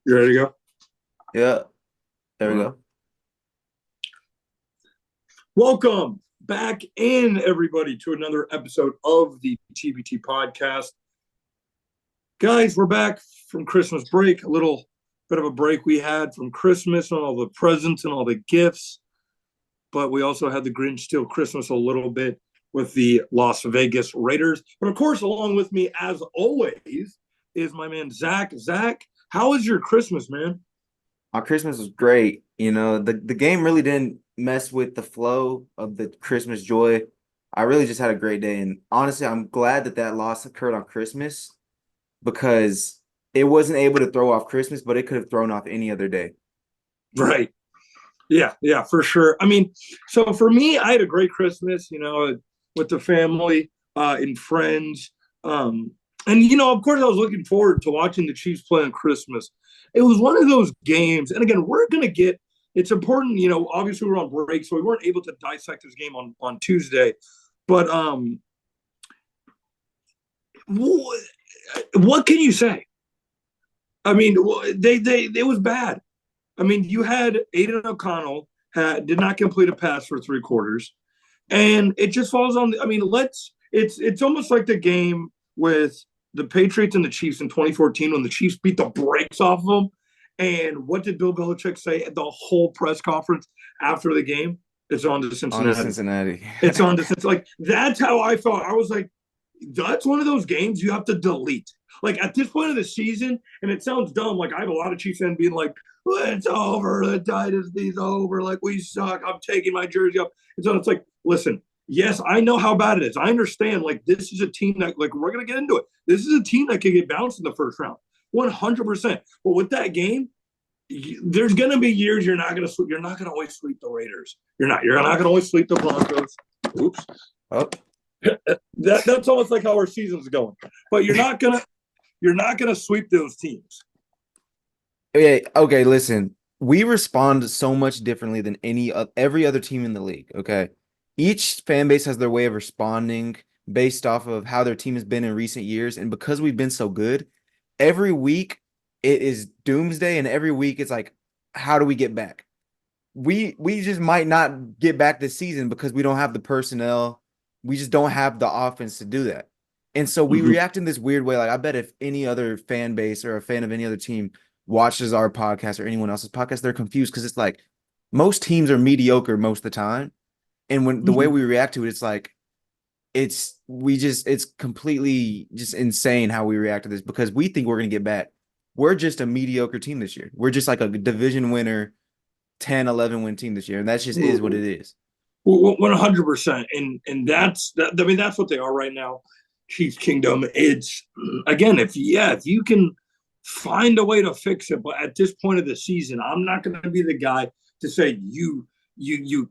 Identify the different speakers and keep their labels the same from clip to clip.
Speaker 1: You ready to go?
Speaker 2: Yeah, there
Speaker 1: All
Speaker 2: we
Speaker 1: right.
Speaker 2: go.
Speaker 1: Welcome back in, everybody, to another episode of the TBT podcast. Guys, we're back from Christmas break. A little bit of a break we had from Christmas and all the presents and all the gifts, but we also had the Grinch steal Christmas a little bit with the Las Vegas Raiders. But of course, along with me, as always, is my man Zach. Zach, how was your Christmas, man?
Speaker 2: My Christmas was great. The game really didn't mess with the flow of the Christmas joy. I really just had a great day, and honestly, I'm glad that that loss occurred on Christmas because it wasn't able to throw off Christmas, but it could have thrown off any other day.
Speaker 1: Right. Yeah, for sure. I mean, so for me, I had a great Christmas, with the family and friends. Um, and, of course, I was looking forward to watching the Chiefs play on Christmas. It was one of those games. And again, it's important, obviously we're on break, so we weren't able to dissect this game on Tuesday. But what can you say? I mean, it was bad. I mean, you had Aiden O'Connell did not complete a pass for three quarters, and it just falls on. I mean, it's almost like the game with the Patriots and the Chiefs in 2014 when the Chiefs beat the brakes off of them. And what did Bill Belichick say at the whole press conference after the game? It's on to
Speaker 2: On to
Speaker 1: Cincinnati.
Speaker 2: Cincinnati.
Speaker 1: It's on to Cincinnati. Like that's how I felt. I was like, that's one of those games you have to delete. Like at this point of the season, and it sounds dumb. Like I have a lot of Chiefs fans being like, "It's over. The dynasty's over. Like we suck. I'm taking my jersey up." And so it's like, listen, yes, I know how bad it is. I understand. Like this is a team that, like, we're gonna get into it. This is a team that could get bounced in the first round, 100%. But with that game, there's gonna be years you're not gonna sweep. You're not gonna always sweep the Raiders. You're not. You're not gonna always sweep the Broncos. Oops.
Speaker 2: Oh,
Speaker 1: That's almost like how our season's going. But you're not gonna sweep those teams.
Speaker 2: yeah. Okay, listen. We respond so much differently than every other team in the league. Okay, each fan base has their way of responding based off of how their team has been in recent years, and because we've been so good, every week it is doomsday, and every week it's like, how do we get back? We just might not get back this season because we don't have the personnel. We just don't have the offense to do that. And so we
Speaker 1: Mhm.
Speaker 2: react in this weird way. Like I bet if any other fan base or a fan of any other team watches our podcast or anyone else's podcast, they're confused because it's like most teams are mediocre most of the time. And when the way
Speaker 1: Mhm.
Speaker 2: we react to it, it's like it's completely just insane how we react to this because we think we're gonna get back. We're just a mediocre team this year. We're just like a division winner 10, 11 win team this year. And that just is what it is.
Speaker 1: 100%, and that's that. I mean, that's what they are right now. Chiefs Kingdom. It's again, if you can find a way to fix it, but at this point of the season, I'm not going to be the guy to say you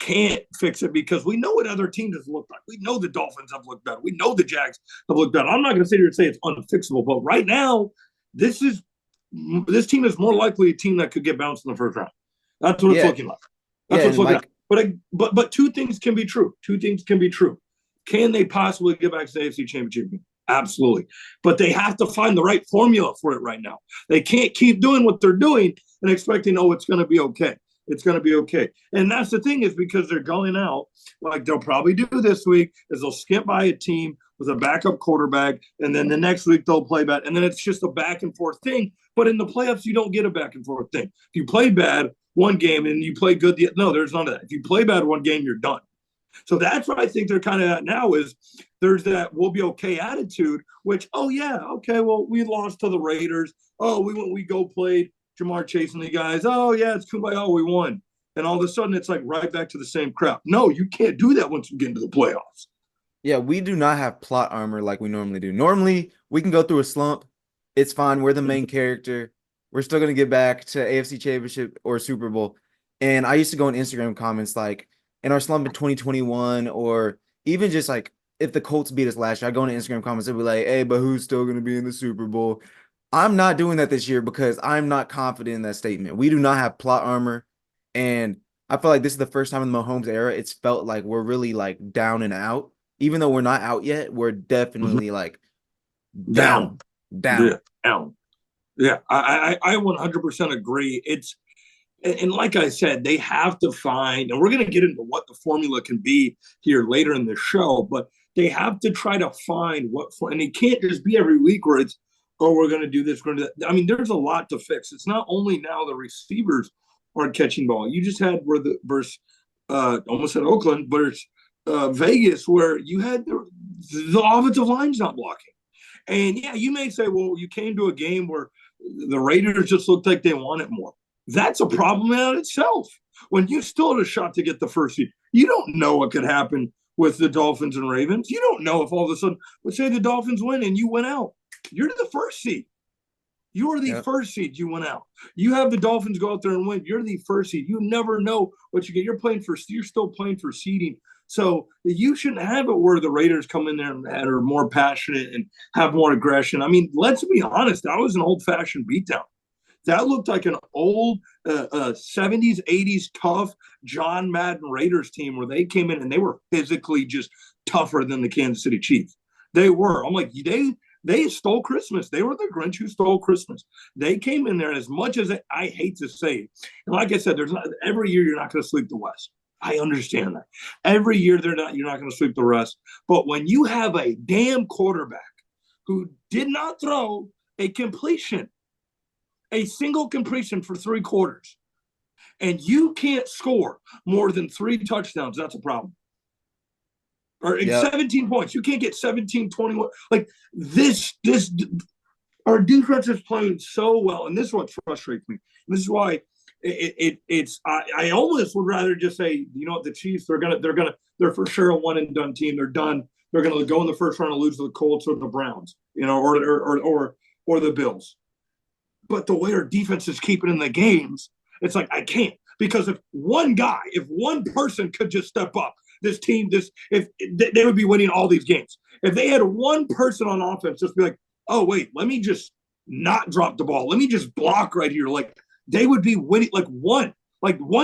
Speaker 1: can't fix it because we know what other teams have looked like. We know the Dolphins have looked better. We know the Jags have looked better. I'm not going to sit here and say it's unfixable, but right now, this is this team is more likely a team that could get bounced in the first round. That's what it's
Speaker 2: Yeah.
Speaker 1: looking like.
Speaker 2: Yeah.
Speaker 1: That's what's
Speaker 2: And
Speaker 1: looking like.
Speaker 2: like,
Speaker 1: But two things can be true. Two things can be true. Can they possibly get back to the AFC Championship game? Absolutely. But they have to find the right formula for it right now. They can't keep doing what they're doing and expecting, oh, it's going to be okay. It's going to be okay. And that's the thing is because they're going out, like they'll probably do this week, is they'll skip by a team with a backup quarterback, and then the next week they'll play bad. And then it's just a back and forth thing. But in the playoffs, you don't get a back and forth thing. If you play bad one game and you play good, no, there's none of that. If you play bad one game, you're done. So that's what I think they're kind of at now is there's that we'll be okay attitude, which, oh, yeah, okay, well, we lost to the Raiders. Oh, we go played Jamar Chase and the guys. Oh, yeah, it's Kumbaya. We won. And all of a sudden, it's like right back to the same crap. No, you can't do that once you get into the playoffs.
Speaker 2: yeah, we do not have plot armor like we normally do. Normally, we can go through a slump. It's fine. We're the main character. We're still going to get back to AFC Championship or Super Bowl. And I used to go in Instagram comments like in our slump in 2021, or even just like if the Colts beat us last year, I go into Instagram comments and be like, hey, but who's still going to be in the Super Bowl? I'm not doing that this year because I'm not confident in that statement. We do not have plot armor. And I feel like this is the first time in the Mahomes era, it's felt like we're really like down and out. Even though we're not out yet, we're
Speaker 1: Mhm.
Speaker 2: definitely like
Speaker 1: Down.
Speaker 2: down, down.
Speaker 1: Yeah, down. Yeah, I 100% agree. And like I said, they have to find, and we're going to get into what the formula can be here later in the show, but they have to try to find and it can't just be every week where it's, oh, we're going to do this, we're going to do that. I mean, there's a lot to fix. It's not only now the receivers aren't catching ball. You just had almost at Oakland, but it's Vegas where you had the offensive line's not blocking. And yeah, you may say, well, you came to a game where the Raiders just looked like they wanted more. That's a problem in itself. When you still had a shot to get the first seed, you don't know what could happen with the Dolphins and Ravens. You don't know if all of a sudden, let's say the Dolphins win and you went out. You're the first seed. You are the first seed. You went out. You have the Dolphins go out there and win. You're the first seed. You never know what you get. You're still playing for seeding. So you shouldn't have it where the Raiders come in there and are more passionate and have more aggression. I mean, let's be honest. That was an old-fashioned beatdown. That looked like an old 70s, 80s tough John Madden Raiders team where they came in and they were physically just tougher than the Kansas City Chiefs. They were. I'm like, they stole Christmas. They were the Grinch who stole Christmas. They came in there, and as much as I hate to say it, and like I said, every year you're not going to sweep the West. I understand that. Every year you're not going to sweep the rest. But when you have a damn quarterback who did not throw a single completion for 3 quarters, and you can't score more than 3 touchdowns, that's a problem. Or 17 points. You can't get 17, 21. Like this, our defense is playing so well, and this is what frustrates me. This is why I almost would rather just say, you know what, the Chiefs, they're for sure a one and done team. They're done. They're gonna go in the first round and lose to the Colts or the Browns, or the Bills. But the way our defense is keeping in the games, it's like I can't, because if one person could just step up, this team, if they would be winning all these games. If they had one person on offense, just be like, oh wait, let me just not drop the ball. Let me just block right here. Like they would be winning like one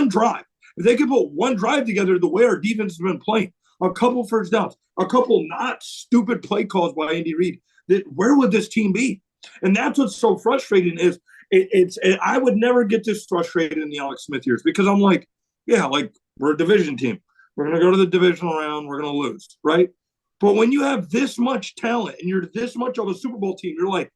Speaker 1: drive. If they could put one drive together, the way our defense has been playing, a couple first downs, a couple not stupid play calls by Andy Reid, where would this team be? And that's what's so frustrating is I would never get this frustrated in the Alex Smith years, because I'm like, yeah, like we're a division team. We're going to go to the divisional round. We're going to lose, right? But when you have this much talent and you're this much of a Super Bowl team, you're like,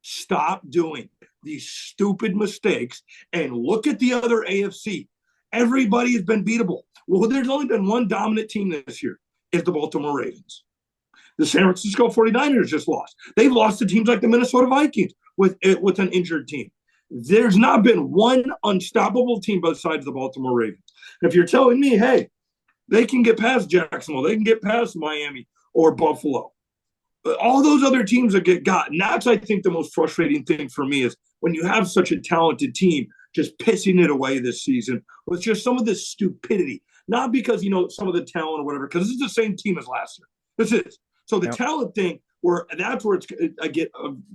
Speaker 1: stop doing these stupid mistakes and look at the other AFC. Everybody has been beatable. Well, there's only been one dominant team this year, is the Baltimore Ravens. The San Francisco 49ers just lost. They've lost to teams like the Minnesota Vikings with an injured team. There's not been one unstoppable team besides the Baltimore Ravens. If you're telling me, hey, they can get past Jacksonville, they can get past Miami or Buffalo, all those other teams that get got. And that's, I think, the most frustrating thing for me is when you have such a talented team just pissing it away this season with just some of this stupidity. Not because, some of the talent or whatever, because this is the same team as last year. This is. So the talent thing, that's where I get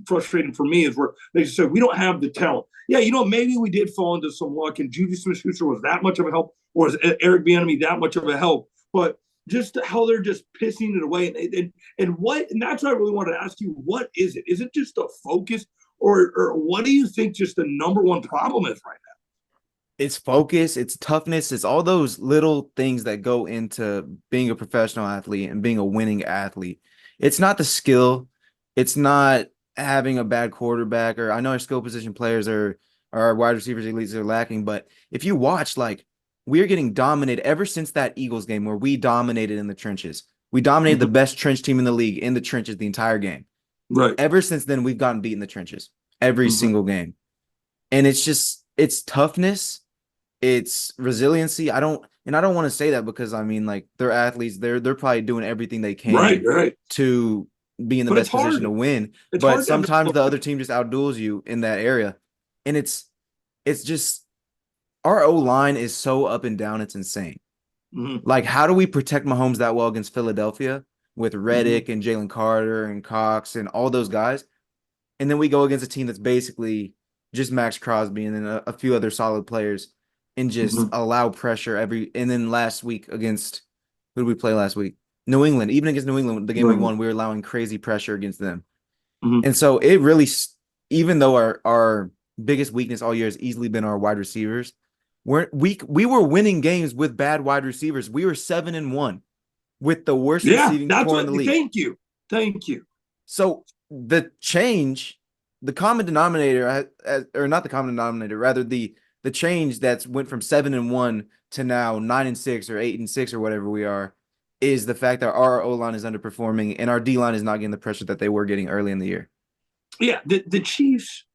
Speaker 1: frustrating for me, is where they just said, we don't have the talent. Yeah, maybe we did fall into some luck, and Juju Smith-Schuster was that much of a help, or was Eric Bieniemy that much of a help? But just how they're just pissing it away, and that's what I really wanted to ask you. What is it? Is it just a focus, or what do you think just the number one problem is right now?
Speaker 2: It's focus, it's toughness, it's all those little things that go into being a professional athlete and being a winning athlete. It's not the skill. It's not having a bad quarterback, or I know our skill position players or our wide receivers elites are lacking, but if you watch, like, we are getting dominated ever since that Eagles game where we dominated in the trenches. We dominated the best trench team in the league in the trenches the entire game.
Speaker 1: Right.
Speaker 2: Ever since then, we've gotten beat in the trenches every single game. And it's toughness. It's resiliency. I don't want to say that because, I mean, like, they're athletes. They're probably doing everything they can to be in the best position to win. But sometimes the other team just outduels you in that area. And it's just, our O-line is so up and down. It's insane. Like, how do we protect Mahomes that well against Philadelphia with Reddick and Jalen Carter and Cox and all those guys? And then we go against a team that's basically just Max Crosby and then a few other solid players, and just allow pressure and then last week against, who did we play last week? New England. Even against New England, the game we won, we were allowing crazy pressure against them. And so it really even though our biggest weakness all year has easily been our wide receivers, we were winning games with bad wide receivers. We were 7-1 with the worst
Speaker 1: Yeah,
Speaker 2: receiving
Speaker 1: that's
Speaker 2: core in
Speaker 1: what.
Speaker 2: the league.
Speaker 1: Thank you, thank you.
Speaker 2: So the change, the common denominator, or not the common denominator, rather the change that's went from 7-1 to now 9-6 or 8-6 or whatever we are, is the fact that our O line is underperforming and our D line is not getting the pressure that they were getting early in the year.
Speaker 1: Yeah, the Chiefs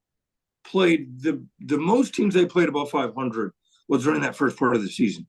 Speaker 1: played the most teams they played above 500 was during that first part of the season.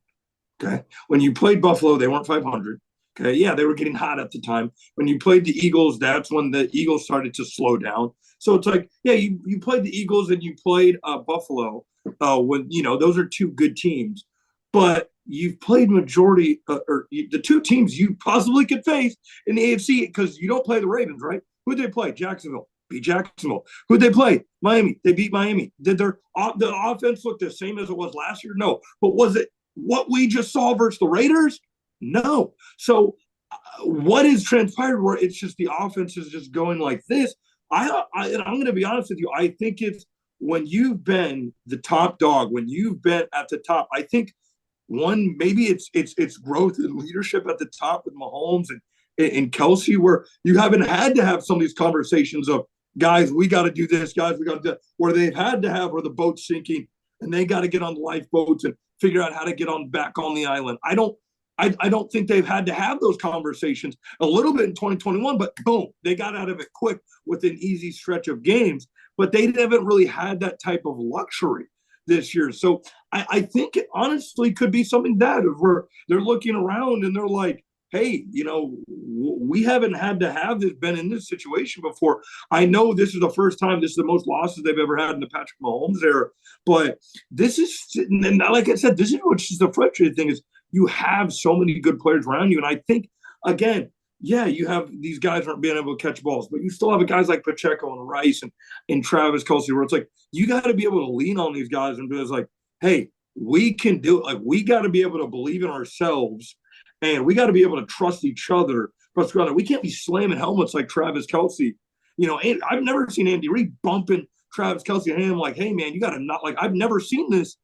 Speaker 1: Okay, when you played Buffalo, they weren't 500. Okay, yeah, they were getting hot at the time. When you played the Eagles, that's when the Eagles started to slow down. So it's like, yeah, you played the Eagles and you played Buffalo. When those are two good teams, but you've played majority the two teams you possibly could face in the AFC because you don't play the Ravens, right? Who did they play? Jacksonville. Beat Jacksonville. Who'd they play? Miami. They beat Miami. Did the offense look the same as it was last year? No. But was it what we just saw versus the Raiders? No. So what is transpired where it's just the offense is just going like this? And I'm going to be honest with you. I think it's when you've been the top dog, when you've been at the top. I think one maybe it's growth and leadership at the top with Mahomes and Kelsey, where you haven't had to have some of these conversations of guys, we got to do this, guys, we got to do that, where they've had to have where the boat's sinking and they got to get on the lifeboats and figure out how to get on back on the island. I don't think they've had to have those conversations a little bit in 2021, but boom, they got out of it quick with an easy stretch of games. But they haven't really had that type of luxury this year. So I think it honestly could be something that where they're looking around and they're like, hey, we haven't had to have this been in this situation before. I know this is the first time, this is the most losses they've ever had in the Patrick Mahomes era, but this is, and like I said, this is what's just the frustrating thing is you have so many good players around you. And I think, again, yeah, you have these guys aren't being able to catch balls, but you still have guys like Pacheco and Rice and Travis Kelce, where it's like, you got to be able to lean on these guys and be like, hey, we can do it. Like, we got to be able to believe in ourselves and we got to be able to trust each other. We can't be slamming helmets like Travis Kelce. And I've never seen Andy Reid bumping Travis Kelce and him like, hey, man, you got to not, like, I've never seen this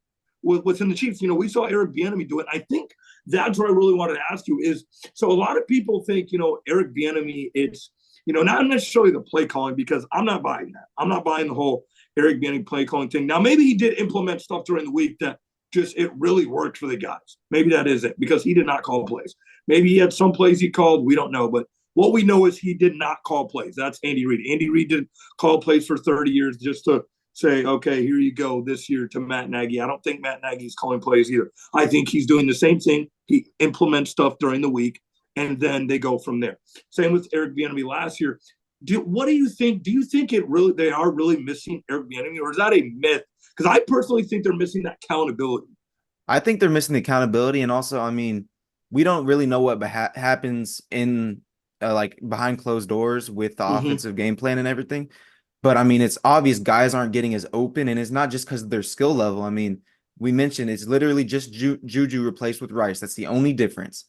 Speaker 1: within the Chiefs. We saw Eric Bieniemy do it. I think that's what I really wanted to ask you is, so a lot of people think, Eric Bieniemy, it's, not necessarily the play calling, because I'm not buying that. I'm not buying the whole Eric Bieniemy play calling thing. Now, maybe he did implement stuff during the week that just, it really worked for the guys. Maybe that is it, because he did not call plays. Maybe he had some plays he called. We don't know. But what we know is he did not call plays. That's Andy Reid. Andy Reid didn't call plays for 30 years just to say, okay, here you go this year to Matt Nagy. I don't think Matt Nagy's calling plays either. I think he's doing the same thing. He implements stuff during the week, and then they go from there. Same with Eric Bieniemy last year. What do you think? Do you think they are really missing Eric Bieniemy, or is that a myth? Because I personally think they're missing that accountability.
Speaker 2: I think they're missing the accountability, and also, I mean, we don't really know what happens in like behind closed doors with the offensive game plan and everything. But I mean, it's obvious guys aren't getting as open, and it's not just because of their skill level. I mean, we mentioned it's literally just Juju replaced with Rice. That's the only difference.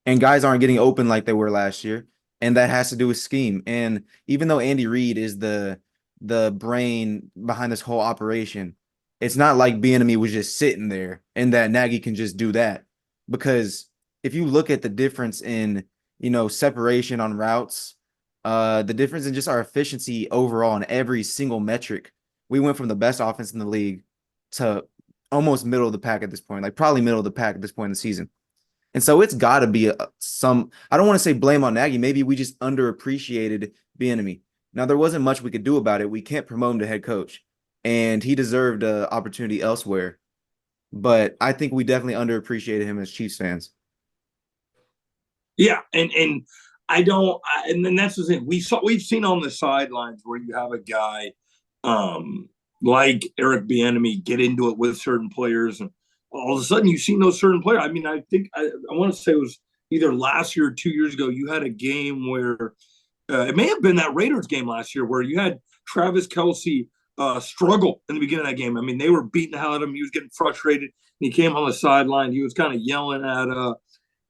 Speaker 2: And guys aren't getting open like they were last year, and that has to do with scheme. And even though Andy Reid is the brain behind this whole operation, it's not like Bieniemy was just sitting there and that Nagy can just do that. Because if you look at the difference in, separation on routes, the difference in just our efficiency overall in every single metric, we went from the best offense in the league to almost middle of the pack at this point, like probably middle of the pack at this point in the season. And so it's got to be I don't want to say blame on Nagy. Maybe we just underappreciated Bieniemy. Now, there wasn't much we could do about it. We can't promote him to head coach, and he deserved an opportunity elsewhere. But I think we definitely underappreciated him as Chiefs fans.
Speaker 1: Yeah, and I don't, and then that's the thing we've seen on the sidelines where you have a guy like Eric Bieniemy get into it with certain players, and all of a sudden you've seen those certain players. I mean, I think I want to say it was either last year or 2 years ago. You had a game where it may have been that Raiders game last year where you had Travis Kelce struggle in the beginning of that game. I mean, they were beating the hell out of him. He was getting frustrated. He came on the sideline. He was kind of yelling at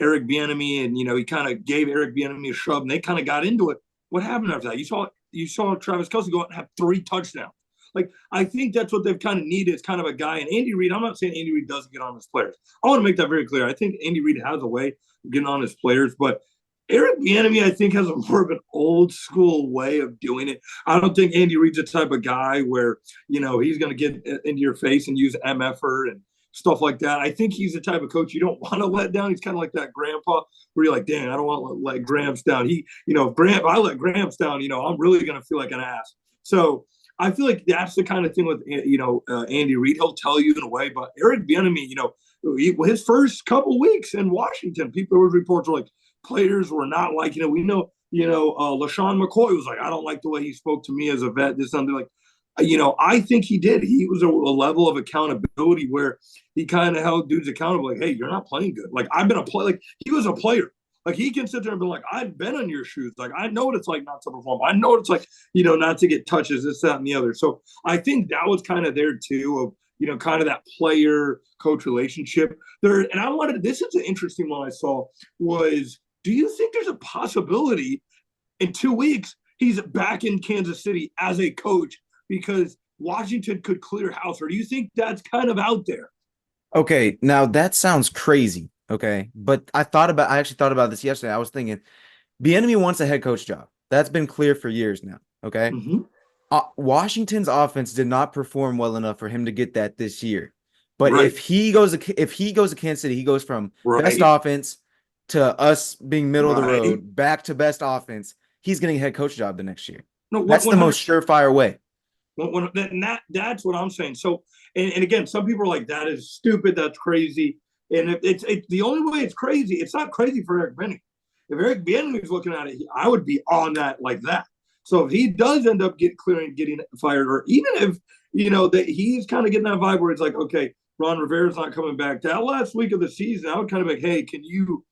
Speaker 1: Eric Bieniemy, and he kind of gave Eric Bieniemy a shove, and they kind of got into it. What happened after that? You saw Travis Kelce go out and have 3 touchdowns. Like, I think that's what they've kind of needed is kind of a guy. And Andy Reid, I'm not saying Andy Reid doesn't get on his players. I want to make that very clear. I think Andy Reid has a way of getting on his players, but Eric Bieniemy, I think, has a more of an old school way of doing it. I don't think Andy Reid's the type of guy where, he's going to get into your face and use MFR and stuff like that. I think he's the type of coach you don't want to let down. He's kind of like that grandpa where you're like, dang, I don't want to let Gramps down. If I let Gramps down, I'm really going to feel like an ass. So I feel like that's the kind of thing with, Andy Reid. He'll tell you in a way, but Eric Bieniemy, his first couple weeks in Washington, people with reports were like, players were not liking it. We know, LaShawn McCoy was like, I don't like the way he spoke to me as a vet. This something like, I think he did. He was a level of accountability where he kind of held dudes accountable. Like, hey, you're not playing good. Like, I've been a player. Like, he was a player. Like, he can sit there and be like, I've been in your shoes. Like, I know what it's like not to perform. I know what it's like, not to get touches, this, that, and the other. So I think that was kind of there too of, kind of that player coach relationship there. And this is an interesting one I saw was, do you think there's a possibility in 2 weeks he's back in Kansas City as a coach because Washington could clear house? Or do you think that's kind of out there?
Speaker 2: Okay, now that sounds crazy. Okay, but I actually thought about this yesterday. I was thinking, Bieniemy wants a head coach job. That's been clear for years now. Okay, Washington's offense did not perform well enough for him to get that this year. But if he goes to Kansas City, he goes from best offense to us being middle of the road, back to best offense. He's getting a head coach job the next year. No, that's the most surefire way.
Speaker 1: That's what I'm saying. So, and again, some people are like, that is stupid. That's crazy. And it's the only way it's crazy. It's not crazy for Eric Bieniemy. If Eric Bieniemy is looking at it, I would be on that like that. So if he does end up getting fired, or even if, that he's kind of getting that vibe where it's like, okay, Ron Rivera's not coming back. That last week of the season, I would kind of be like, hey, can you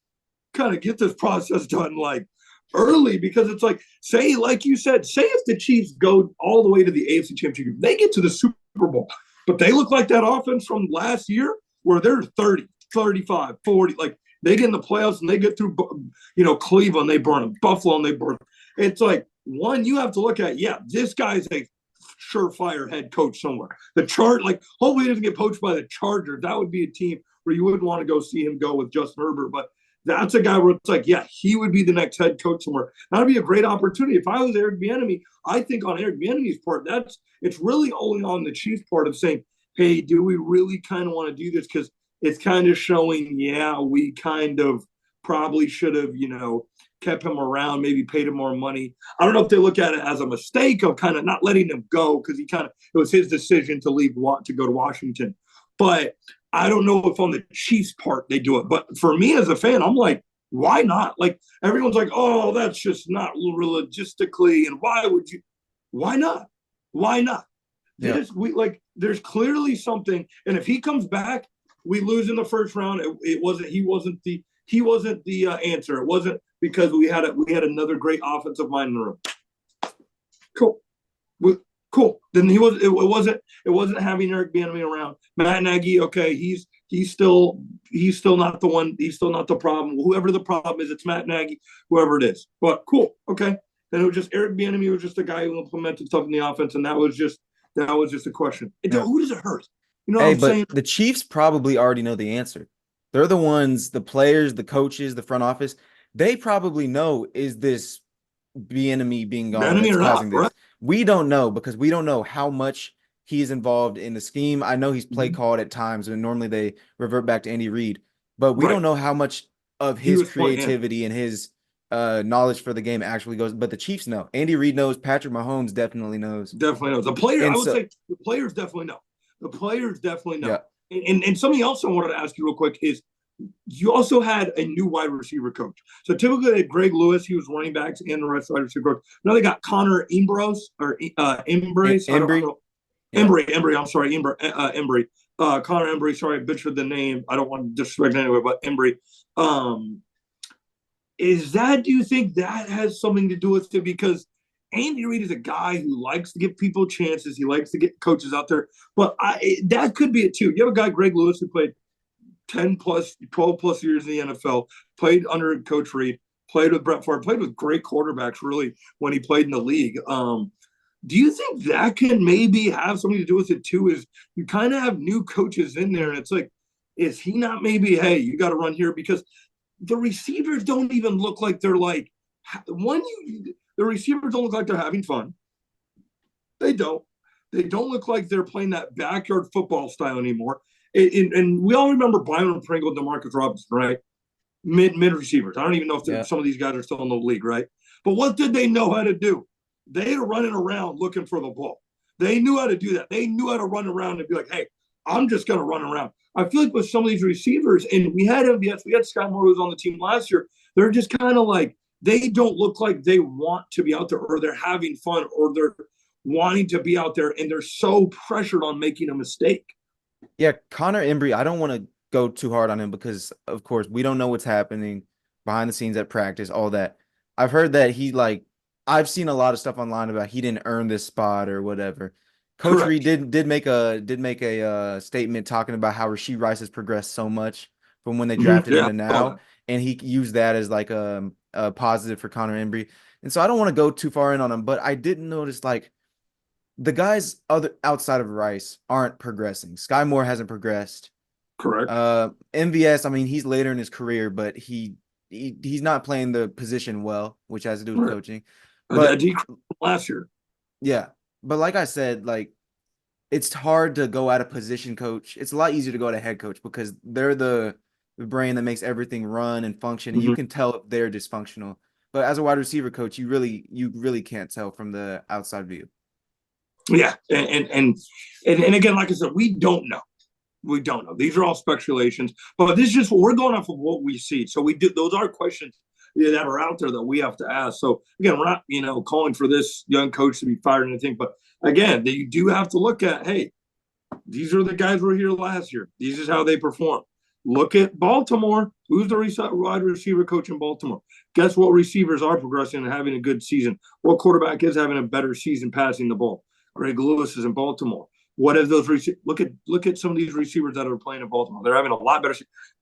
Speaker 1: kind of get this process done like early? Because it's like, say, like you said, say if the Chiefs go all the way to the AFC Championship, they get to the Super Bowl, but they look like that offense from last year where they're 30, 35, 40, like they get in the playoffs and they get through, Cleveland, they burn them, Buffalo, and they burn them. It's like, one, you have to look at, this guy's a surefire head coach somewhere. Hopefully he doesn't get poached by the Chargers. That would be a team where you wouldn't want to go see him go with Justin Herbert, but that's a guy where it's like, he would be the next head coach somewhere. That would be a great opportunity. If I was Eric Bieniemy, I think on Eric Bieniemy's part, it's really only on the Chiefs' part of saying, hey, do we really kind of want to do this? Because it's kind of showing, we kind of probably should have, kept him around, maybe paid him more money. I don't know if they look at it as a mistake of kind of not letting him go because it was his decision to leave, to go to Washington. But I don't know if on the Chiefs' part they do it. But for me as a fan, I'm like, why not? Like, everyone's like, oh, that's just not logistically. And why not? Why not? Yeah. There's clearly something. And if he comes back, we lose in the first round. He wasn't the answer. It wasn't because we had another great offensive mind in the room. Cool. Then it wasn't having Eric Bieniemy around. Matt Nagy, okay, he's still not the one. He's still not the problem. Whoever the problem is, it's Matt Nagy, whoever it is. But cool, okay. Then it was just Eric Bieniemy was just a guy who implemented stuff in the offense, and that was just a question. Who does it hurt? You know what I'm saying?
Speaker 2: The Chiefs probably already know the answer. They're the ones, the players, the coaches, the front office. They probably know, is this Bieniemy being gone that's causing this? Right? We don't know because we don't know how much he's involved in the scheme. I know he's play called at times, and normally they revert back to Andy Reid, but we don't know how much of his creativity and his knowledge for the game actually goes. But the Chiefs know. Andy Reid knows. Patrick Mahomes definitely knows.
Speaker 1: Definitely knows. I would say the players definitely know. The players definitely know. Yeah. And something else I wanted to ask you real quick is, you also had a new wide receiver coach. So typically they had Greg Lewis, he was running backs and the rest of the wide receiver coach. Now they got Connor Embry. I'm sorry, Embry. Connor Embry, sorry, I butchered the name. I don't want to disrespect anyway, but Embry. Do you think that has something to do with it? Because Andy Reid is a guy who likes to give people chances. He likes to get coaches out there. But that could be it too. You have a guy, Greg Lewis, who played 12 plus years in the NFL, played under Coach Reid, played with Brett Favre, played with great quarterbacks really when he played in the league. Do you think that can maybe have something to do with it too? Is you kind of have new coaches in there, and it's like, is he not maybe, hey, you got to run here? Because the receivers don't even look like they're like, the receivers don't look like they're having fun. They don't. They don't look like they're playing that backyard football style anymore. And we all remember Byron Pringle, DeMarcus Robinson, right? Mid receivers. I don't even know if
Speaker 2: Yeah.
Speaker 1: some of these guys are still in the league, right? But what did they know how to do? They were running around looking for the ball. They knew how to do that. They knew how to run around and be like, hey, I'm just going to run around. I feel like with some of these receivers, and we had MVS, we had Sky Moore who was on the team last year. They're just kind of like, they don't look like they want to be out there, or they're having fun, or they're wanting to be out there, and they're so pressured on making a mistake.
Speaker 2: Yeah, Connor Embry, I don't want to go too hard on him because, of course, we don't know what's happening behind the scenes at practice, all that. I've heard that I've seen a lot of stuff online about he didn't earn this spot or whatever. Coach Reed
Speaker 1: Correct.
Speaker 2: did make a statement talking about how Rashee Rice has progressed so much from when they
Speaker 1: Mm-hmm.
Speaker 2: drafted him
Speaker 1: Yeah.
Speaker 2: to now, and he used that as like a positive for Connor Embry. And so I don't want to go too far in on him, but I did notice like the guys other outside of Rice aren't progressing. Sky Moore hasn't progressed.
Speaker 1: Correct.
Speaker 2: MVS, I mean, he's later in his career, but he's not playing the position well, which has to do with
Speaker 1: Right.
Speaker 2: coaching.
Speaker 1: A
Speaker 2: But
Speaker 1: decrease last year.
Speaker 2: yeah, but like I said, like it's hard to go at a position coach. It's a lot easier to go at a head coach because they're the brain that makes everything run and function, and you
Speaker 1: Mm-hmm.
Speaker 2: can tell if they're dysfunctional. But as a wide receiver coach, you really can't tell from the outside view.
Speaker 1: Yeah, and again, like I said, we don't know. We don't know. These are all speculations, but this is just we're going off of what we see. So we do. Those are questions that are out there that we have to ask. So again, we're not calling for this young coach to be fired or anything, but again, you do have to look at, hey, these are the guys who were here last year. This is how they perform. Look at Baltimore. Who's the wide receiver coach in Baltimore? Guess what receivers are progressing and having a good season? What quarterback is having a better season passing the ball? Greg Lewis is in Baltimore. What have those look at some of these receivers that are playing in Baltimore? They're having a lot better.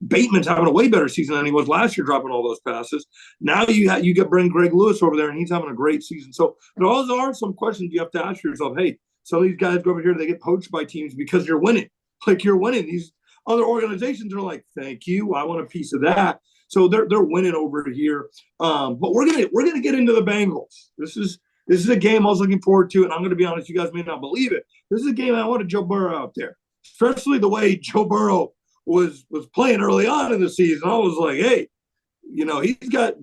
Speaker 1: Bateman's having a way better season than he was last year, dropping all those passes. Now you get bring Greg Lewis over there, and he's having a great season. So those are some questions you have to ask yourself. Hey, some of these guys go over here, they get poached by teams because you're winning. Like you're winning. These other organizations are like, thank you, I want a piece of that. So they're winning over here. But we're gonna get into the Bengals. This is a game I was looking forward to, and I'm gonna be honest, you guys may not believe it. This is a game I wanted Joe Burrow out there, especially the way Joe Burrow was playing early on in the season. I was like, hey, he's got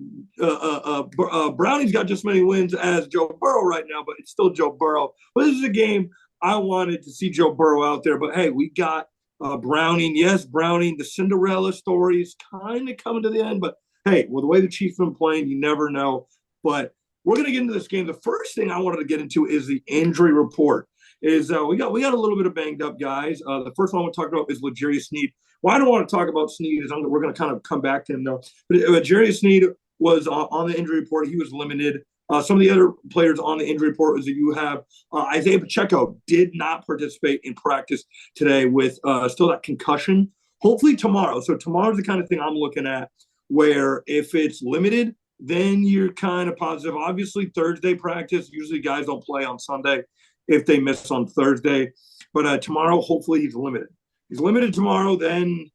Speaker 1: Browning's got just as many wins as Joe Burrow right now, but it's still Joe Burrow. But this is a game I wanted to see Joe Burrow out there. But hey, we got Browning. Yes, Browning. The Cinderella story is kind of coming to the end. But hey, with the way the Chiefs have been playing, you never know. But we're gonna get into this game. The first thing I wanted to get into is the injury report. Is we got a little bit of banged up guys. The first one I want to talk about is L'Jarius Sneed. Well, I don't want to talk about Sneed. We're going to kind of come back to him though. But L'Jarius Sneed was on the injury report. He was limited. Some of the other players on the injury report is that you have Isaiah Pacheco did not participate in practice today with still that concussion. Hopefully tomorrow. So tomorrow's the kind of thing I'm looking at where if it's limited, then you're kind of positive. Obviously, Thursday practice, usually guys don't play on Sunday if they miss on Thursday. But tomorrow, hopefully he's limited. He's limited tomorrow, then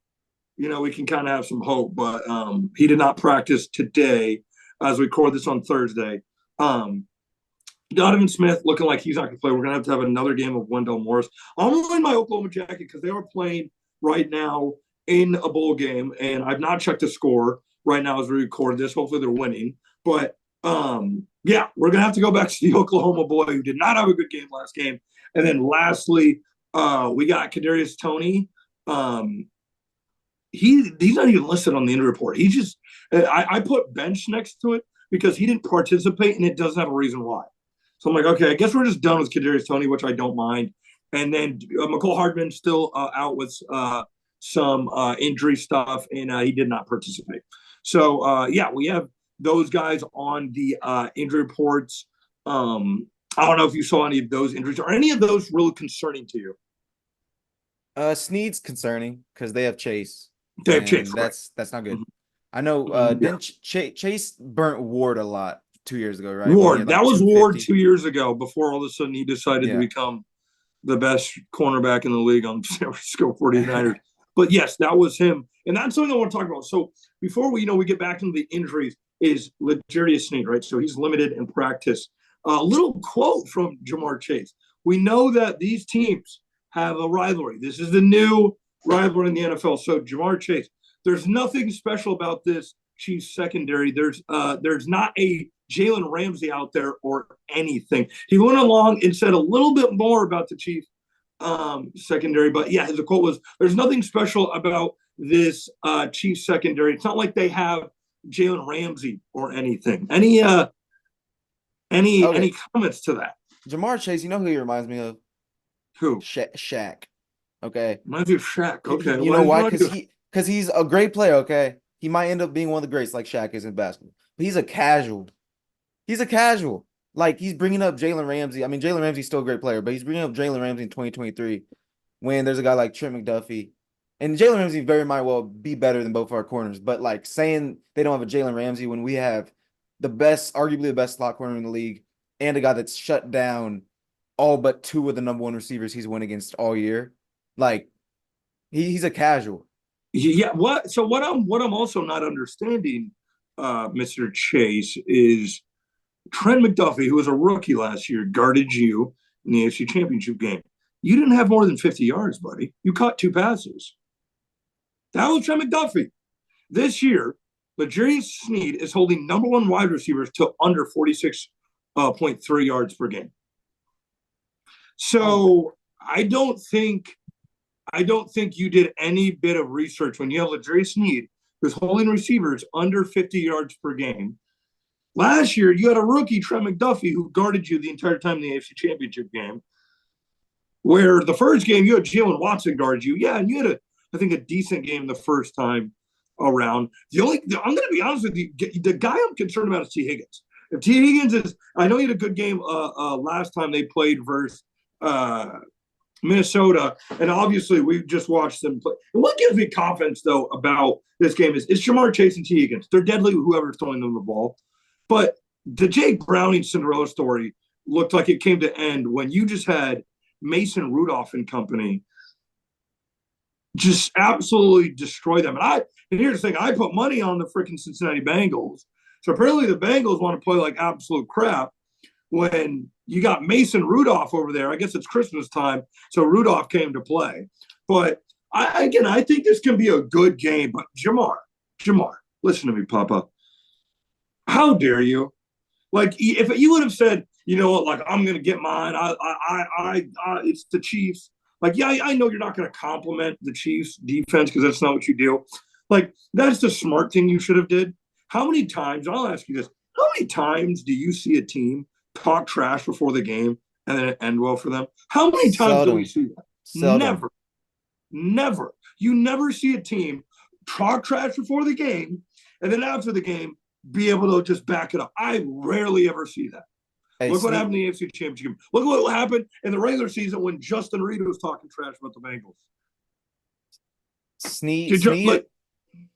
Speaker 1: we can kind of have some hope. But he did not practice today as we record this on Thursday. Donovan Smith looking like he's not going to play. We're going to have another game of Wendell Morris. I'm wearing my Oklahoma jacket because they are playing right now in a bowl game, and I've not checked the score right now as we record this. Hopefully they're winning. But yeah, we're going to have to go back to the Oklahoma boy who did not have a good game last game. And then lastly, we got Kadarius Toney. He's not even listed on the injury report. He just I put bench next to it because he didn't participate and it doesn't have a reason why. So I'm like, okay, I guess we're just done with Kadarius Toney, which I don't mind. And then McCole Hardman still out with some injury stuff, and he did not participate. So yeah, we have those guys on the injury reports. I don't know if you saw any of those injuries. Are any of those really concerning to you?
Speaker 2: Sneed's concerning because they have Chase,
Speaker 1: They have
Speaker 2: and
Speaker 1: Chase, right?
Speaker 2: that's not good. I know.
Speaker 1: Yeah.
Speaker 2: Chase burnt Ward a lot 2 years ago, right? When he
Speaker 1: Ward.
Speaker 2: had like
Speaker 1: That was Ward
Speaker 2: 250.
Speaker 1: 2 years ago before all of a sudden he decided to
Speaker 2: Yeah.
Speaker 1: become the best cornerback in the league on San Francisco 49ers. But yes, that was him. And that's something I want to talk about. So before we get back into the injuries, is L'Jarius Sneed, right? So he's limited in practice. A little quote from Jamar Chase. We know that these teams have a rivalry. This is the new rivalry in the NFL. So Jamar Chase, there's nothing special about this Chiefs secondary. There's not a Jalen Ramsey out there or anything. He went along and said a little bit more about the Chiefs secondary, but yeah, his quote was, "There's nothing special about this Chiefs secondary. It's not like they have Jalen Ramsey or anything." Any
Speaker 2: Okay.
Speaker 1: comments to that?
Speaker 2: Jamar Chase, you know who he reminds me of?
Speaker 1: Who?
Speaker 2: Shaq. Okay.
Speaker 1: Reminds me of Shaq. Okay,
Speaker 2: You know why? Because he's a great player. Okay. He might end up being one of the greats like Shaq is in basketball, but he's a casual. He's a casual. Like, he's bringing up Jalen Ramsey. I mean, Jalen Ramsey's still a great player, but he's bringing up Jalen Ramsey in 2023 when there's a guy like Trent McDuffie. And Jalen Ramsey very might well be better than both our corners. But, like, saying they don't have a Jalen Ramsey when we have arguably the best slot corner in the league, and a guy that's shut down all but two of the number one receivers he's went against all year. Like, he's a casual.
Speaker 1: Yeah. What I'm also not understanding, Mr. Chase, is Trent McDuffie, who was a rookie last year, guarded you in the AFC Championship game. You didn't have more than 50 yards, buddy. You caught 2 passes. That was Trent McDuffie. This year, L'Jarius Sneed is holding number one wide receivers to under 46.3 yards per game. So I don't think you did any bit of research when you have L'Jarius Sneed, who's holding receivers under 50 yards per game. Last year, you had a rookie, Trent McDuffie, who guarded you the entire time in the AFC Championship game, where the first game you had Jalen Watson guard you. Yeah, and you had, I think, a decent game the first time around. I'm going to be honest with you, the guy I'm concerned about is T. Higgins. If T. Higgins is – I know he had a good game last time they played versus Minnesota, and obviously we just watched them play. And what gives me confidence, though, about this game is Jamar Chase and T. Higgins. They're deadly, whoever's throwing them the ball. But the Jake Browning Cinderella story looked like it came to end when you just had Mason Rudolph and company just absolutely destroy them. And here's the thing, I put money on the freaking Cincinnati Bengals. So apparently the Bengals want to play like absolute crap when you got Mason Rudolph over there. I guess it's Christmas time, so Rudolph came to play. But I think this can be a good game. But Jamar, listen to me, Papa. How dare you? Like, if you would have said, you know what, like, I'm going to get mine. It's the Chiefs. Like, yeah, I know you're not going to compliment the Chiefs defense because that's not what you do. Like, that's the smart thing you should have did. How many times, I'll ask you this, how many times do you see a team talk trash before the game and then it end well for them? How many times do we see that?
Speaker 2: Seldom.
Speaker 1: Never. You never see a team talk trash before the game and then after the game be able to just back it up. I rarely ever see that.
Speaker 2: Hey,
Speaker 1: Look what happened in the AFC Championship. Look what happened in the regular season when Justin Reed was talking trash about the Bengals.
Speaker 2: Sneed.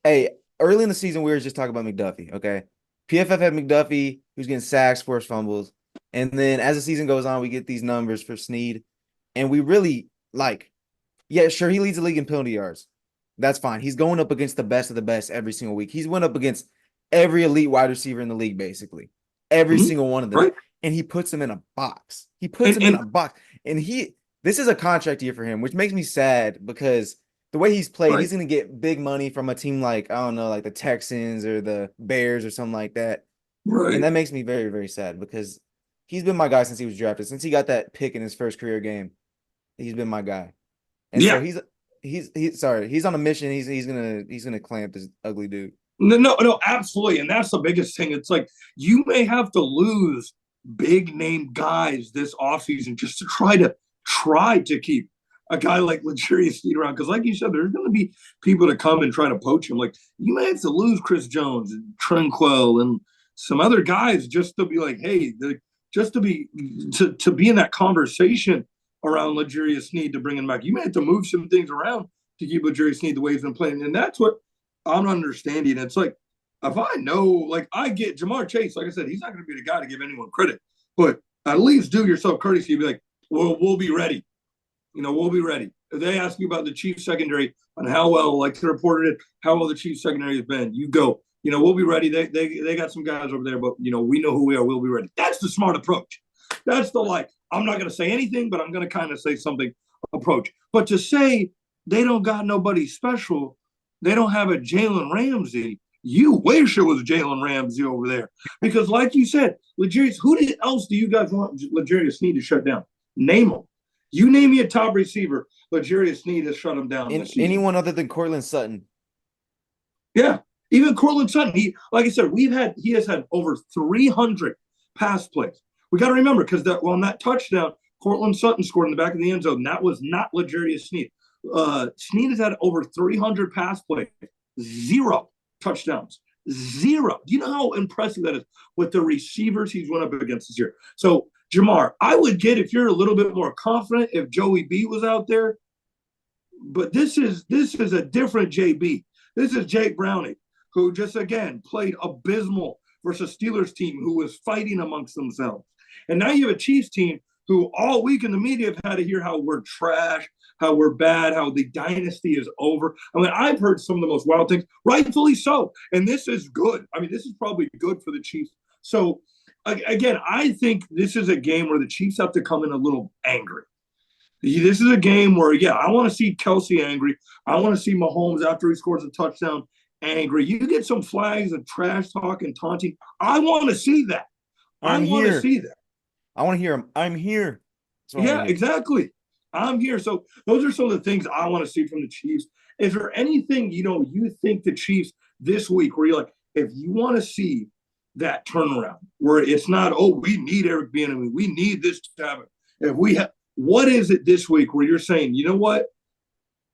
Speaker 2: Hey, early in the season, we were just talking about McDuffie, okay? PFF had McDuffie, who's getting sacks, forced fumbles. And then as the season goes on, we get these numbers for Sneed. And we really, yeah, sure, he leads the league in penalty yards. That's fine. He's going up against the best of the best every single week. He's went up against every elite wide receiver in the league, basically. Every single one of them.
Speaker 1: Right.
Speaker 2: And he puts him in a box. In a box. And this is a contract year for him, which makes me sad because the way he's played, he's going to get big money from a team like, I don't know, like the Texans or the Bears or something like that.
Speaker 1: Right.
Speaker 2: And that makes me very, very sad because he's been my guy since he was drafted. Since he got that pick in his first career game, he's been my guy. And so he's on a mission. He's gonna clamp this ugly dude.
Speaker 1: No, absolutely. And that's the biggest thing. It's like you may have to lose big name guys this offseason just to try to keep a guy like L'Jarius Sneed around. Because like you said, there's going to be people to come and try to poach him. Like you may have to lose Chris Jones and Tranquil and some other guys just to be like, hey, to be in that conversation around L'Jarius Sneed to bring him back. You may have to move some things around to keep L'Jarius Sneed the way he's been playing. And that's what I'm understanding. It's like, if I know, like I get Jamar Chase, like I said, he's not going to be the guy to give anyone credit, but at least do yourself courtesy. Be like, well, we'll be ready. We'll be ready. If they ask you about the Chiefs secondary and how well, like they reported it, how well the Chiefs secondary has been, you go, we'll be ready. They got some guys over there, but we know who we are. We'll be ready. That's the smart approach. That's the I'm not going to say anything, but I'm going to kind of say something approach. But to say they don't got nobody special, they don't have a Jalen Ramsey. You wish it was Jalen Ramsey over there. Because like you said, L'Jarius, who else do you guys want L'Jarius Sneed to shut down? Name them. You name me a top receiver, L'Jarius Sneed has shut him down this season.
Speaker 2: Anyone other than Courtland Sutton.
Speaker 1: Yeah. Even Courtland Sutton, like I said, he has had over 300 pass plays. We got to remember, because on that touchdown, Courtland Sutton scored in the back of the end zone. That was not L'Jarius Sneed. Sneed has had over 300 pass plays, 0 touchdowns, 0. Do you know how impressive that is with the receivers he's went up against this year? So, Jamar, I would get if you're a little bit more confident if Joey B was out there, but this is a different JB. This is Jake Browning, who just again played abysmal versus a Steelers team who was fighting amongst themselves. And now you have a Chiefs team who all week in the media have had to hear how we're trash, how we're bad, how the dynasty is over. I mean, I've heard some of the most wild things, rightfully so. And this is good. I mean, this is probably good for the Chiefs. So, again, I think this is a game where the Chiefs have to come in a little angry. This is a game where, I want to see Kelsey angry. I want to see Mahomes, after he scores a touchdown, angry. You get some flags and trash talk and taunting. I want to see that. I want to see that.
Speaker 2: I want to hear him. I'm here.
Speaker 1: Yeah, exactly. I'm here. So those are some of the things I want to see from the Chiefs. Is there anything, you think the Chiefs this week where you're like, if you want to see that turnaround where it's not, we need Eric Bieniemy, we need this to happen. What is it this week where you're saying, you know what?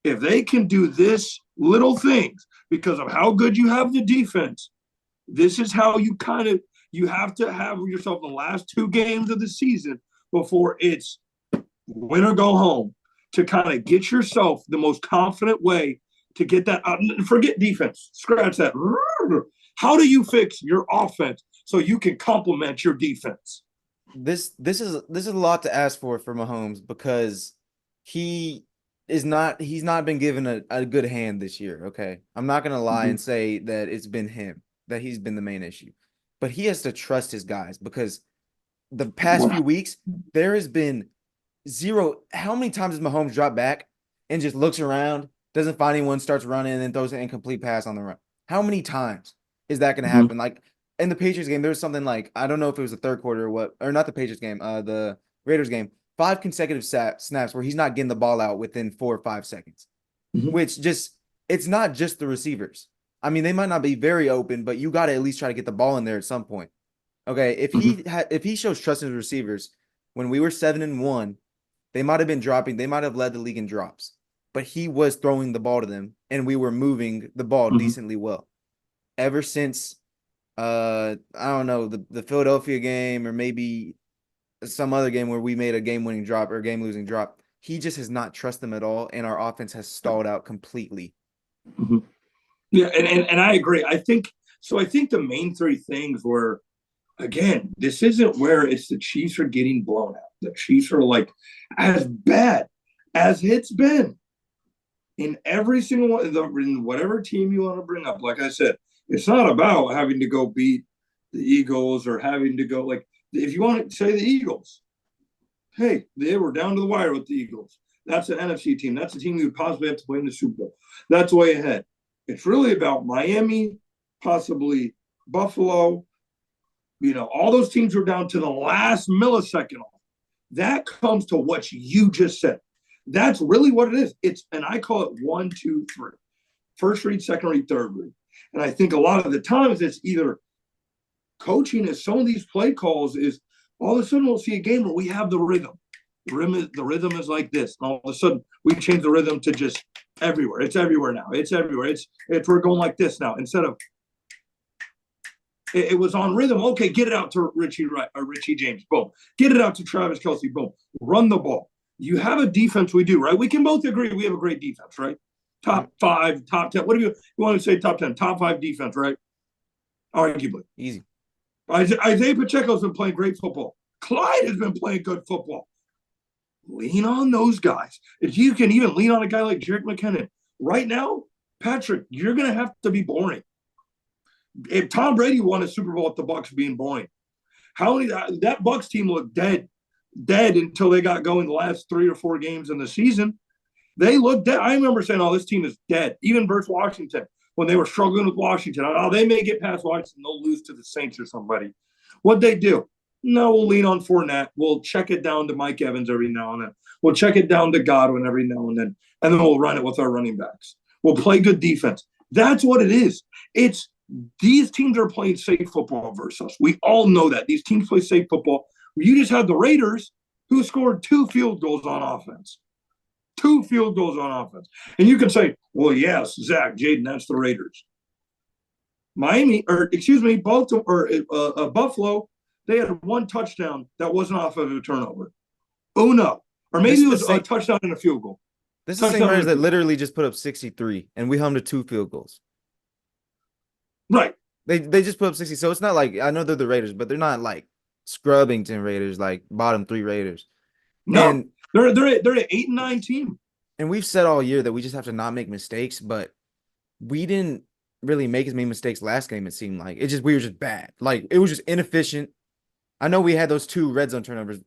Speaker 1: If they can do this little things because of how good you have the defense, this is how you have to have yourself the last 2 games of the season before it's win or go home to kind of get yourself the most confident way to get that out. Forget defense. Scratch that. How do you fix your offense so you can complement your defense?
Speaker 2: This is a lot to ask for Mahomes, because he's not been given a good hand this year. Okay. I'm not going to lie and say that it's been him, that he's been the main issue, but he has to trust his guys, because the past few weeks, there has been 0. How many times has Mahomes dropped back and just looks around, doesn't find anyone, starts running, and then throws an incomplete pass on the run? How many times is that going to happen? Like in the Patriots game, there was something like, I don't know if it was the third quarter or what, or not the Patriots game, the Raiders game, 5 consecutive snaps where he's not getting the ball out within 4 or 5 seconds, which it's not just the receivers. I mean, they might not be very open, but you got to at least try to get the ball in there at some point. Okay, if he shows trust in his receivers, when we were 7-1, they might have been dropping. They might have led the league in drops, but he was throwing the ball to them, and we were moving the ball decently well. Ever since, I don't know, the Philadelphia game, or maybe some other game where we made a game-winning drop or game-losing drop, he just has not trusted them at all, and our offense has stalled out completely.
Speaker 1: Yeah, and I agree. I think the main 3 things were, again, this isn't where it's the Chiefs are getting blown out. The Chiefs are like, as bad as it's been in every single one, in whatever team you want to bring up. Like I said, it's not about having to go beat the Eagles or having to go, like, if you want to say the Eagles, hey, they were down to the wire with the Eagles. That's an NFC team. That's a team you would possibly have to play in the Super Bowl. That's way ahead. It's really about Miami, possibly Buffalo. All those teams were down to the last millisecond. That comes to what you just said. That's really what it is. And I call it 1, 2, 3. First read, second read, third read. And I think a lot of the times it's either coaching is some of these play calls is all of a sudden we'll see a game where we have the rhythm. The rhythm is like this. And all of a sudden we change the rhythm to just everywhere. It's everywhere now. It's everywhere. It's we're going like this now instead of it was on rhythm. Okay, get it out to Richie James. Boom. Get it out to Travis Kelce. Boom. Run the ball. You have a defense. We do, right? We can both agree we have a great defense, right? Top 5, top 10. What do you want to say? Top 10, top 5 defense, right? arguably.
Speaker 2: Easy.
Speaker 1: Isaiah Pacheco's been playing great football. Clyde has been playing good football. Lean on those guys. If you can even lean on a guy like Jerick McKinnon. Right now, Patrick, you're going to have to be boring. If Tom Brady won a Super Bowl with the Bucs being boring, how many that Bucs team looked dead until they got going the last 3 or 4 games in the season. They looked dead. I remember saying, "Oh, this team is dead." Even versus Washington, when they were struggling with Washington, oh, they may get past Washington, they'll lose to the Saints or somebody. What'd they do? No, we'll lean on Fournette. We'll check it down to Mike Evans every now and then. We'll check it down to Godwin every now and then we'll run it with our running backs. We'll play good defense. That's what it is. It's these teams are playing safe football versus us. We all know that. These teams play safe football. You just had the Raiders who scored 2 field goals on offense. 2 field goals on offense. And you can say, well, yes, Zach, Jayden, that's the Raiders. Buffalo, they had 1 touchdown that wasn't off of a turnover. Oh, no. Or maybe it was a touchdown and a field goal.
Speaker 2: This is the same Raiders that literally just put up 63, and we hung to 2 field goals.
Speaker 1: Right.
Speaker 2: They just put up 60. So it's not like, I know they're the Raiders, but they're not like Scrubbington Raiders, like bottom 3 Raiders.
Speaker 1: No, and they're an 8-9 team.
Speaker 2: And we've said all year that we just have to not make mistakes, but we didn't really make as many mistakes last game, it seemed like. We were just bad. Like, it was just inefficient. I know we had those 2 red zone turnovers.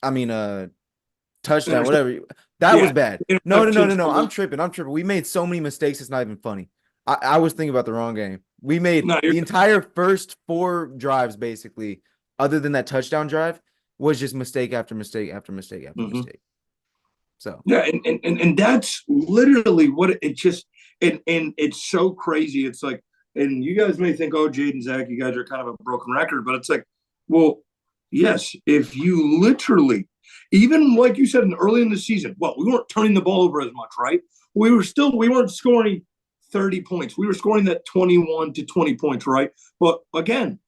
Speaker 2: I mean, touchdown, whatever. That was bad. No. I'm tripping. We made so many mistakes, it's not even funny. I was thinking about the wrong game. We made the entire first 4 drives, basically, other than that touchdown drive, was just mistake after mistake after mistake after mistake. So
Speaker 1: yeah, and that's literally what it just and it's so crazy. It's like, and you guys may think, oh, Jayden and Zach, you guys are kind of a broken record, but it's like, well, yes, if you literally, even like you said, early in the season, well, we weren't turning the ball over as much, right? We weren't scoring 30 points. We were scoring that 21 to 20 points, right? But again,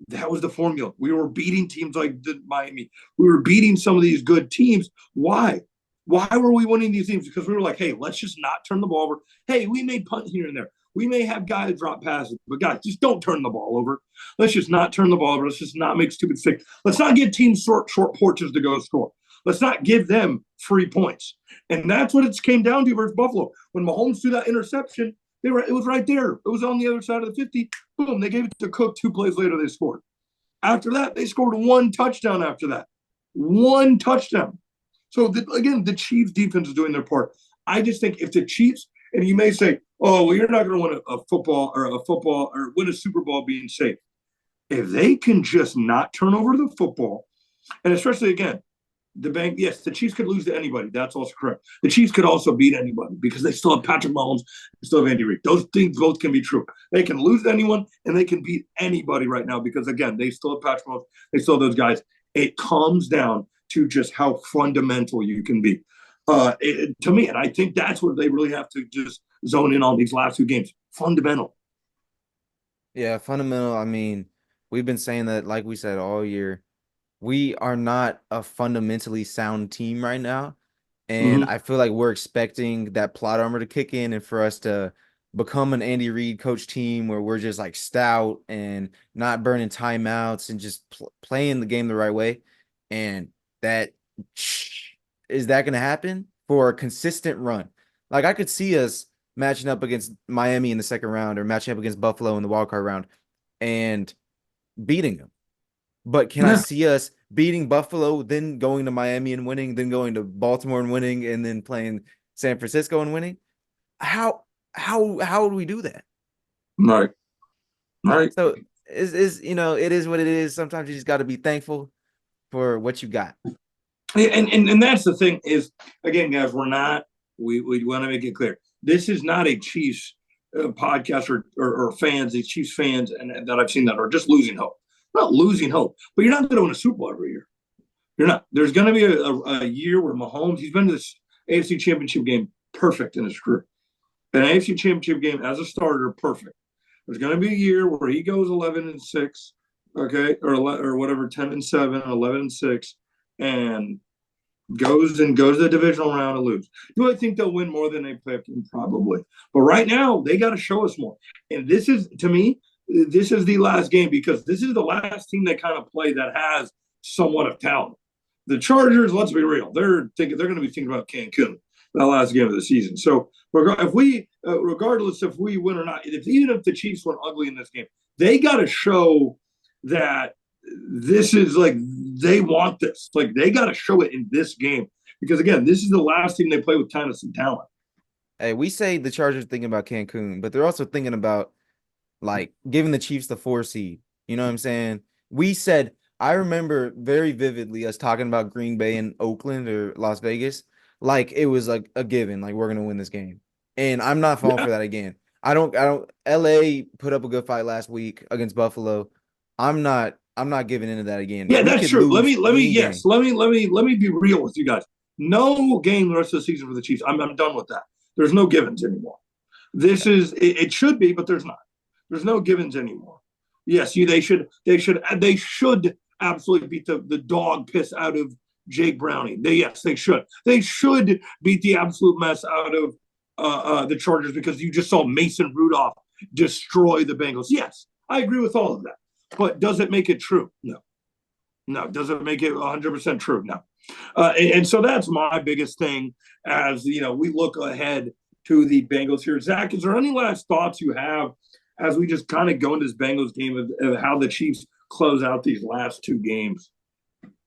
Speaker 1: that was the formula. We were beating teams like Miami. We were beating some of these good teams. Why? Why were we winning these teams? Because we were like, hey, let's just not turn the ball over. Hey, we may punt here and there. We may have guys drop passes, but guys, just don't turn the ball over. Let's just not turn the ball over. Let's just not make stupid mistakes. Let's not give teams short porches to go score. Let's not give them free points. And that's what it came down to versus Buffalo. When Mahomes threw that interception, it was right there. It was on the other side of the 50. Boom, they gave it to Cook. 2 plays later, they scored. After that, they scored 1 touchdown after that. 1 touchdown. So, again, the Chiefs' defense is doing their part. I just think if the Chiefs, and you may say, oh, well, you're not going to win a football or win a Super Bowl being safe. If they can just not turn over the football, and especially, again, the Chiefs could lose to anybody. That's also correct. The Chiefs could also beat anybody because they still have Patrick Mahomes, they still have Andy Reid. Those things both can be true. They can lose to anyone, and they can beat anybody right now because, again, they still have Patrick Mahomes. They still have those guys. It comes down to just how fundamental you can be. To me, and I think that's what they really have to just zone in on these last 2 games. Fundamental.
Speaker 2: Yeah, fundamental. I mean, we've been saying that, like we said, all year. We are not a fundamentally sound team right now. And I feel like we're expecting that plot armor to kick in and for us to become an Andy Reid coach team where we're just like stout and not burning timeouts and just playing the game the right way. And is that going to happen for a consistent run? Like, I could see us matching up against Miami in the second round or matching up against Buffalo in the wildcard round and beating them. But can I see us beating Buffalo, then going to Miami and winning, then going to Baltimore and winning, and then playing San Francisco and winning? How do we do that?
Speaker 1: Right.
Speaker 2: So it is what it is. Sometimes you just got to be thankful for what you got.
Speaker 1: And that's the thing is, again, guys, we want to make it clear. This is not a Chiefs podcast or fans, these Chiefs fans and that I've seen that are just losing hope. Not losing hope, but you're not going to win a Super Bowl every year. You're not. There's going to be a year where Mahomes, he's been to this AFC Championship game perfect in his career. An AFC Championship game as a starter, perfect. There's going to be a year where he goes 11-6, okay, or whatever, 10-7, 11-6, and goes to the divisional round and lose. Do I think they'll win more than they play? Probably. But right now, they got to show us more. And this is, to me, this is the last game because this is the last team they kind of play that has somewhat of talent. The Chargers, let's be real, they're going to be thinking about Cancun that last game of the season. So if we, regardless if we win or not, even if the Chiefs went ugly in this game, they got to show that this is like they want this. Like they got to show it in this game because again, this is the last team they play with kind of some talent.
Speaker 2: Hey, we say the Chargers thinking about Cancun, but they're also thinking about like giving the Chiefs the 4 seed. You know what I'm saying? We said I remember very vividly us talking about Green Bay and Oakland or Las Vegas, like it was like a given, like we're gonna win this game. And I'm not falling for that again. I don't LA put up a good fight last week against Buffalo. I'm not giving into that again.
Speaker 1: Yeah,
Speaker 2: We
Speaker 1: that's
Speaker 2: could
Speaker 1: true. Let
Speaker 2: lose
Speaker 1: me
Speaker 2: any game.
Speaker 1: let me be real with you guys. No game the rest of the season for the Chiefs. I'm done with that. There's no givens anymore. This is it should be, but there's not. There's no givens anymore. Yes, they should absolutely beat the dog piss out of Jake Browning. They should. They should beat the absolute mess out of the Chargers because you just saw Mason Rudolph destroy the Bengals. Yes, I agree with all of that. But does it make it true? No. No. Does it make it 100% true? No. And so that's my biggest thing as, we look ahead to the Bengals here. Zach, is there any last thoughts you have as we just kind of go into this Bengals game of how the Chiefs close out these last two games?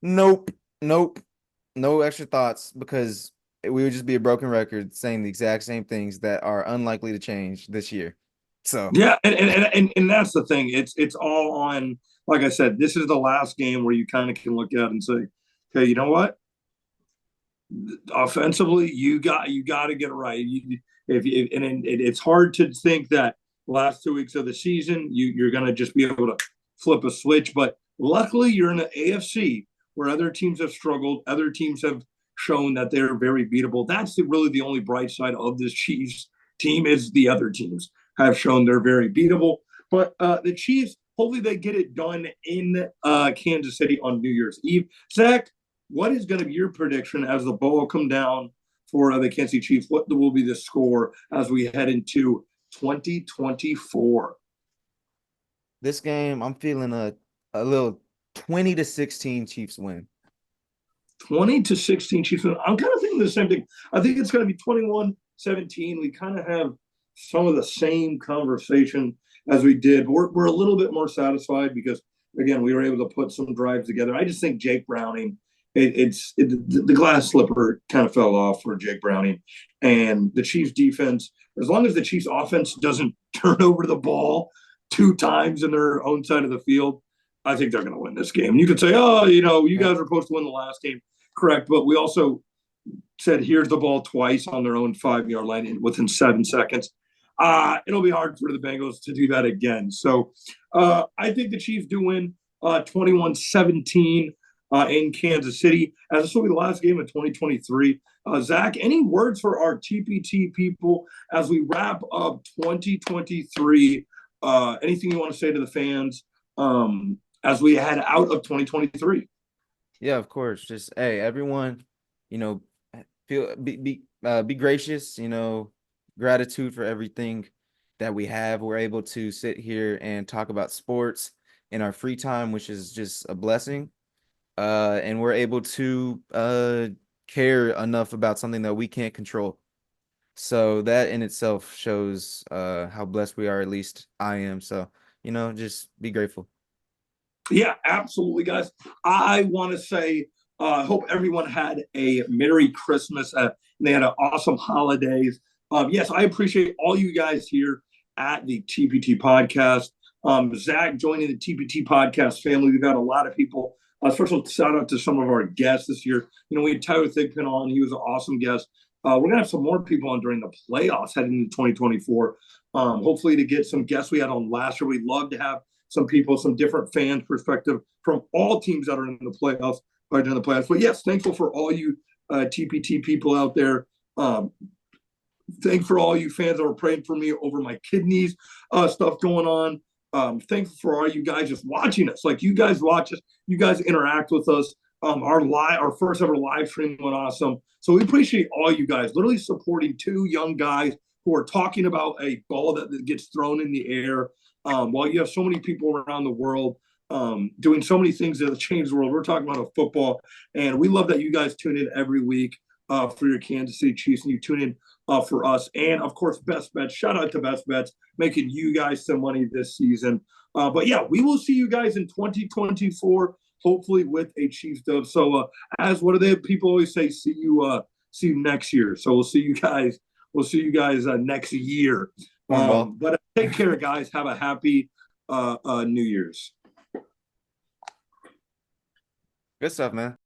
Speaker 2: Nope. No extra thoughts because we would just be a broken record saying the exact same things that are unlikely to change this year. So
Speaker 1: yeah, and that's the thing. It's all on, like I said, this is the last game where you kind of can look at it and say, okay, you know what? Offensively, you got to get it right. It's hard to think that last 2 weeks of the season you're going to just be able to flip a switch. But luckily, you're in the AFC where other teams have struggled. Other teams have shown that they're very beatable. That's really the only bright side of this Chiefs team is the other teams have shown they're very beatable. But the Chiefs, hopefully they get it done in Kansas City on New Year's Eve. Zach, what is going to be your prediction as the ball come down for the Kansas City Chiefs? What will be the score as we head into 2024?
Speaker 2: this game, I'm feeling a little 20-16 Chiefs win.
Speaker 1: 20-16 Chiefs. I'm kind of thinking the same thing. I think it's going to be 21-17. We kind of have some of the same conversation as we did. We're a little bit more satisfied because, again, we were able to put some drives together. I just think Jake Browning, the glass slipper kind of fell off for Jake Browning. And the Chiefs defense, as long as the Chiefs offense doesn't turn over the ball 2 times in their own side of the field, I think they're going to win this game. You could say, you guys were supposed to win the last game. Correct. But we also said, here's the ball twice on their own 5-yard line within 7 seconds. It'll be hard for the Bengals to do that again. So I think the Chiefs do win 21-17 in Kansas City, as this will be the last game of 2023. Zach, any words for our TPT people as we wrap up 2023? Anything you want to say to the fans as we head out of 2023?
Speaker 2: Yeah, of course. Just hey, everyone, feel be gracious, gratitude for everything that we have. We're able to sit here and talk about sports in our free time, which is just a blessing. And we're able to care enough about something that we can't control. So that in itself shows how blessed we are, at least I am. So, just be grateful.
Speaker 1: Yeah, absolutely, guys. I want to say, I hope everyone had a Merry Christmas. They had an awesome holidays. Yes, I appreciate all you guys here at the TPT podcast. Zach joining the TPT podcast family. We've got a lot of people. Special shout out to some of our guests this year. We had Tyler Thigpen on. He was an awesome guest. We're going to have some more people on during the playoffs heading into 2024. Hopefully to get some guests we had on last year. We'd love to have some people, some different fans perspective from all teams that are in the playoffs, or during the playoffs. But yes, thankful for all you TPT people out there. Thankful for all you fans that were praying for me over my kidneys stuff going on. Thankful for all you guys just watching us. Like you guys watch us, you guys interact with us. Our first ever live stream went awesome. So we appreciate all you guys literally supporting 2 young guys who are talking about a ball that gets thrown in the air. While you have so many people around the world doing so many things that have changed the world, we're talking about football, and we love that you guys tune in every week for your Kansas City Chiefs, and you tune in for us, and of course, Best Bets. Shout out to Best Bets, making you guys some money this season. But yeah, we will see you guys in 2024, hopefully with a Chiefs dub. So as what do they people always say? See you next year. So we'll see you guys. We'll see you guys next year. But take care, guys. Have a happy New Year's.
Speaker 2: Good stuff, man.